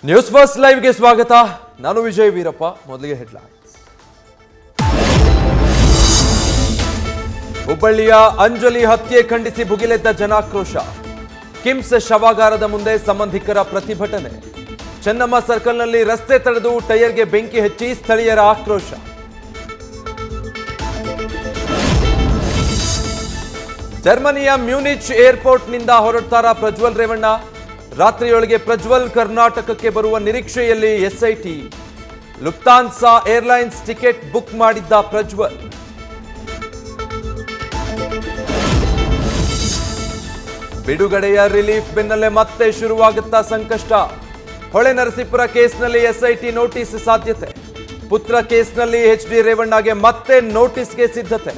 News first ಲೈವ್ಗೆ ಸ್ವಾಗತ. ನಾನು ವಿಜಯ್ ವೀರಪ್ಪ. ಮೊದಲಿಗೆ ಹೆಡ್ಲೈನ್ಸ್. ಹುಬ್ಬಳ್ಳಿಯ ಅಂಜಲಿ ಹತ್ಯೆ ಖಂಡಿಸಿ ಭುಗಿಲೆದ್ದ ಜನಾಕ್ರೋಶ. ಕಿಮ್ಸ್ ಶವಾಗಾರದ ಮುಂದೆ ಸಂಬಂಧಿಕರ ಪ್ರತಿಭಟನೆ. ಚೆನ್ನಮ್ಮ ಸರ್ಕಲ್ನಲ್ಲಿ ರಸ್ತೆ ತಡೆದು ಟೈರ್ಗೆ ಬೆಂಕಿ ಹಚ್ಚಿ ಸ್ಥಳೀಯರ ಆಕ್ರೋಶ. ಜರ್ಮನಿಯ ಮ್ಯೂನಿಚ್ ಏರ್ಪೋರ್ಟ್ನಿಂದ ಹೊರಡ್ತಾರ ಪ್ರಜ್ವಲ್ ರೇವಣ್ಣ. ರಾತ್ರಿಯೊಳಗೆ ಪ್ರಜ್ವಲ್ ಕರ್ನಾಟಕಕ್ಕೆ ಬರುವ ನಿರೀಕ್ಷೆಯಲ್ಲಿ SIT. Lufthansa airlines ticket book ಮಾಡಿದ್ದ ಪ್ರಜ್ವಲ್. ಬಿಡುಗಡೆಯ ರಿಲೀಫ್ ಬೆನ್ನಲ್ಲೇ ಮತ್ತೆ ಶುರುವಾಗುತ್ತಾ ಸಂಕಷ್ಟ. ಹೊಳೆ ನರಸೀಪುರ ಕೇಸ್ನಲ್ಲಿ ಎಸ್ಐಟಿ ನೋಟಿಸ್ ಸಾಧ್ಯತೆ. ಪುತ್ರ ಕೇಸ್ನಲ್ಲಿ ಎಚ್ಡಿ ರೇವಣ್ಣಗೆ ಮತ್ತೆ ನೋಟಿಸ್ಗೆ ಸಿದ್ಧತೆ.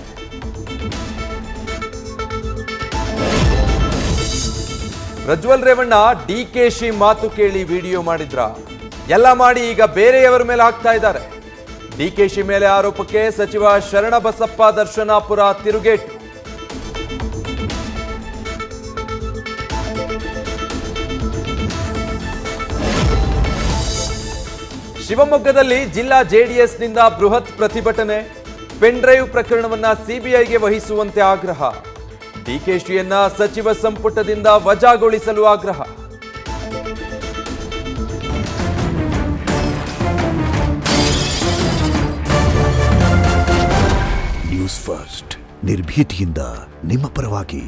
ಪ್ರಜ್ವಲ್ ರೇವಣ್ಣ ಡಿಕೆಶಿ ಮಾತು ಕೇಳಿ ವಿಡಿಯೋ ಮಾಡಿದ್ರ. ಎಲ್ಲ ಮಾಡಿ ಈಗ ಬೇರೆಯವರ ಮೇಲೆ ಹಾಕ್ತಾ ಇದ್ದಾರೆ. ಡಿಕೆಶಿ ಮೇಲೆ ಆರೋಪಕ್ಕೆ ಸಚಿವ ಶರಣಬಸಪ್ಪ ದರ್ಶನಾಪುರ ತಿರುಗೇಟು. ಶಿವಮೊಗ್ಗದಲ್ಲಿ ಜಿಲ್ಲಾ ಜೆಡಿಎಸ್ನಿಂದ ಬೃಹತ್ ಪ್ರತಿಭಟನೆ. ಪೆನ್ ಡ್ರೈವ್ ಪ್ರಕರಣವನ್ನ ಸಿಬಿಐಗೆ ವಹಿಸುವಂತೆ ಆಗ್ರಹ. ಡಿಕೆಶಿಯನ್ನ ಸಚಿವ ಸಂಪುಟದಿಂದ ವಜಾಗೊಳಿಸಲು ಆಗ್ರಹ. ನ್ಯೂಸ್ ಫಸ್ಟ್ ನಿರ್ಭೀತಿಯಿಂದ ನಿಮ್ಮ ಪರವಾಗಿ.